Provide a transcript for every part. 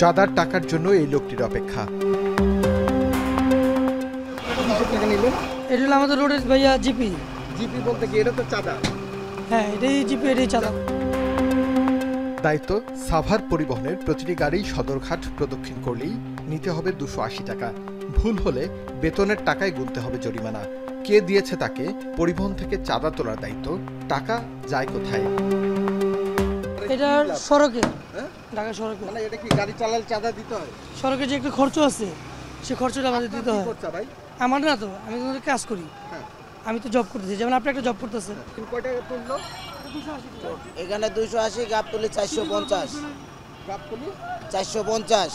চাঁদার টাকার জন্য এই লোকটির অপেক্ষা। এটা হলো আমাদের রোডের ভাইয়া জিপি। জিপি বলতে কি এটা তো চাঁদা? হ্যাঁ, এটাই জিপি, এটাই চাঁদা। দায়িত্ব সাভার পরিবহনের প্রতিটি গাড়ি সদরঘাট প্রদক্ষিণ করলেই নিতে হবে 280 টাকা। ভুল হলে বেতনের টাকায় গুনতে হবে জরিমানা। কে দিয়েছে তাকে? পরিবহন থেকে চাঁদা তোলার দায়িত্ব। টাকা যায় কোথায়? এটা সড়কে, ঢাকা সড়কে। মানে এটা কি গাড়ি চালালে চাঁদা দিতে হয়? সড়কে যে একটা খরচ আছে, সেই খরচটা আমাদের দিতে হয়। ভাই আমার না তো, আমি তো কাজ করি, আমি তো জব করতেছি। যেমন আপনি একটা জব করতেছেন। কয় টাকা তুললো? এখানে 280, গাবতলি 450, গাবতলি 450,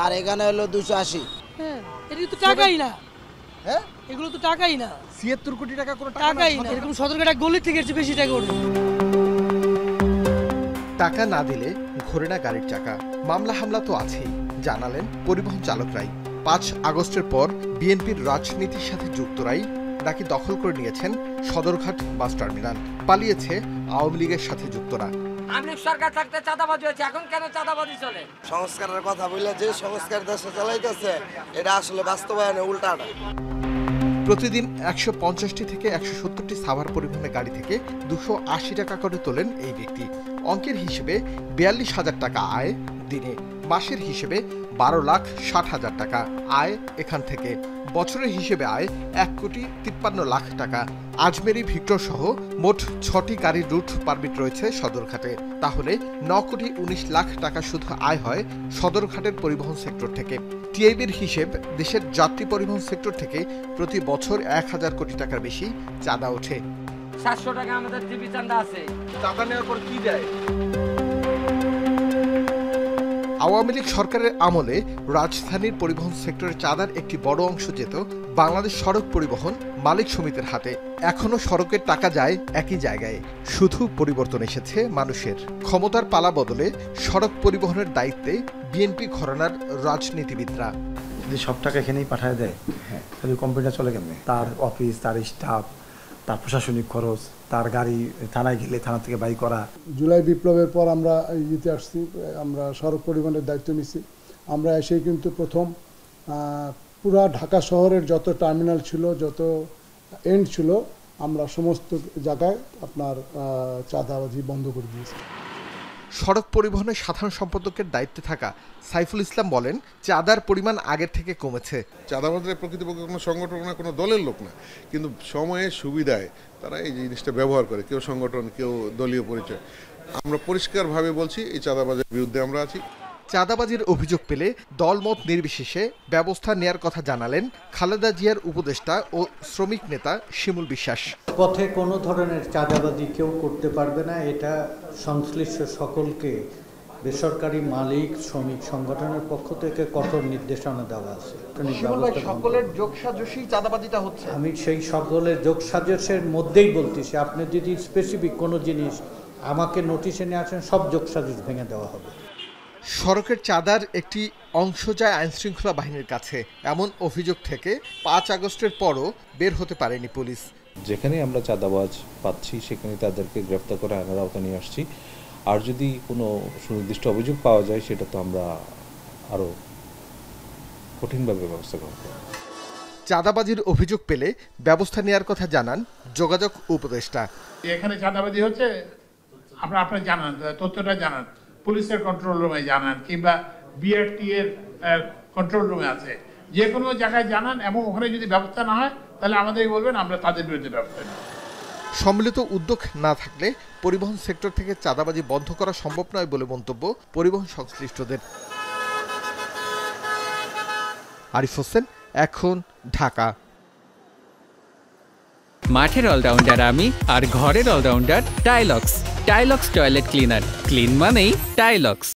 আর এখানে হলো 280। হ্যাঁ, এটা তো টাকাই না। হ্যাঁ, এগুলো তো টাকাই না। ৭৬ কোটি টাকা কোনো টাকাই না। এরকম সদরঘাট গলি থেকে বেশি টাকা ওঠে। টাকা না দিলে ঘোরে না গাড়ির চাকা। মামলা হামলা তো আছেই, জানালেন পরিবহন চালকরাই। 5 আগস্টের পর বিএনপির রাজনীতির সাথে যুক্তরাই নাকি দখল করে নিয়েছেন সদরঘাট বাস টার্মিনাল। পালিয়েছে আওয়ামী লীগের সাথে যুক্তরা। আওয়ামী লীগ সরকার থাকতে চাঁদাবাজি হচ্ছে, এখন কেন চাঁদাবাজি চলে? সংস্কারের কথা বললে যে সংস্কার দেশে চালাইতেছে, এটা আসলে বাস্তবায়নে উল্টাটা। প্রতিদিন 150টি থেকে 170টি সাভার পরিবহনের গাড়ি থেকে 280 টাকা করে তোলেন এই ব্যক্তি। অঙ্কের হিসেবে 42,000 টাকা আয় দিনে। মাসের হিসেবে 12,60,000 টাকা আয় এখান থেকে। বছরের হিসেবে আয় 1,53,00,000 টাকা। আজমেরি ভিক্টর সহ মোট 6টি গাড়ির রুট পারমিট রয়েছে সদরঘাটে। তাহলে 9,19,00,000 টাকা শুধু আয় হয় সদরঘাটের পরিবহন সেক্টর থেকে। টিআইবির হিসেব, দেশের যাত্রী পরিবহন সেক্টর থেকে প্রতি বছর 1,000 কোটি টাকার বেশি চাঁদা ওঠে। 700 টাকা আমাদের টিভি চাঁদা আছে। চাঁদা নেওয়ার পর কি দেয়? আওয়ামী লীগ সরকারের আমলে রাজধানীর পরিবহন সেক্টরের চাঁদার একটি বড় অংশ যেত বাংলাদেশ সড়ক পরিবহন মালিক সমিতির হাতে। এখনো সড়কের টাকা যায় একই জায়গায়, শুধু পরিবর্তন এসেছে মানুষের। ক্ষমতার পালা বদলে সড়ক পরিবহনের দায়িত্বে বিএনপি ঘরানার রাজনীতিবিদরা। যদি সব টাকা এখানেই পাঠায় দেয়, তাহলে কোম্পানিটা চলে কেমনে? তার অফিস, তার স্টাফ, তার প্রশাসনিক খরচ, তার গাড়ি থানায় গেলে থানা থেকে বাই করা। জুলাই বিপ্লবের পর আমরা ইতে আসছি, আমরা সড়ক পরিবহনের দায়িত্ব নিচ্ছি। আমরা এসেই কিন্তু প্রথম পুরা ঢাকা শহরের যত টার্মিনাল ছিল, যত এন্ড ছিল, আমরা সমস্ত জায়গায় আপনার চাঁদাবাজি বন্ধ করে দিয়েছি। সড়ক পরিবহনের সাধারণ সম্পাদকের দায়িত্বে থাকা সাইফুল ইসলাম বলেন, চাঁদার পরিমাণ আগের থেকে কমেছে। চাঁদাবাজরা প্রকৃতপক্ষে কোনো সংগঠন না, কোনো দলের লোক না, কিন্তু সময়ে সুবিধায় তারা এই জিনিসটা ব্যবহার করে, কেউ সংগঠন, কেউ দলীয় পরিচয়। আমরা পরিষ্কারভাবে বলছি, এই চাঁদাবাজের বিরুদ্ধে আমরা আছি। চাঁদাবাজির অভিযোগ পেলে দলমত নির্বিশেষে ব্যবস্থা নেয়ার কথা জানালেন খালেদা জিয়ার উপদেষ্টা ও শ্রমিক নেতা শিমুল বিশ্বাস। পথে কোনো ধরনের চাঁদাবাজি কেউ করতে পারবে না, এটা সংশ্লিষ্ট সকলকে বেসরকারি মালিক শ্রমিক সংগঠনের পক্ষ থেকে কঠোর নির্দেশনা দেওয়া আছে। সকলের যোগসাজশী চাঁদাবাজিটা হচ্ছে। আমি সেই সকলের যোগসাজশের মধ্যেই বলতেছি, আপনি যদি স্পেসিফিক কোনো জিনিস আমাকে নোটিশে নিয়ে আসেন, সব যোগসাজশ ভেঙে দেওয়া হবে। সড়কের চাঁদার একটি অংশ যায় আইনশৃঙ্খলা বাহিনীর কাছে, এমন অভিযোগ থেকে 5 আগস্টের পরও বের হতে পারেনি পুলিশ। যেখানে আমরা চাঁদাবাজ পাচ্ছি সেখানে তাদেরকে গ্রেপ্তার করে আইনের আওতায় নিয়ে আসছি। আর যদি কোনো সুনির্দিষ্ট অভিযোগ পাওয়া যায়, সেটা তো আমরা আরও কঠিনভাবে ব্যবস্থা গ্রহণ করব। চাঁদাবাজির অভিযোগ পেলে ব্যবস্থা নেওয়ার কথা জানান যোগাযোগ উপদেষ্টা। এখানে চাঁদাবাজি হচ্ছে, আপনারা জানান, তথ্যটা জানান, পুলিশের কন্ট্রোল রুমে জানান, কিংবা বিআরটি এর কন্ট্রোল রুমে আছে, যে কোনো জায়গায় জানান, এবং ওখানে যদি ব্যবস্থা না হয় তাহলে আমাদেরকে বলবেন, আমরা তাদের বিরুদ্ধে ব্যবস্থা নেব। সম্মিলিত উদ্যোগ না থাকলে পরিবহন সেক্টর থেকে চাঁদাবাজি বন্ধ করা সম্ভব নয় বলে মন্তব্য পরিবহন সংশ্লিষ্টদের। আরিফ হোসেন, এখন, ঢাকা। মাঠের অলরাউন্ডার আমি, আর ঘরের allrounder Tilex. Tilex toilet cleaner, clean মানেই টাইলক্স।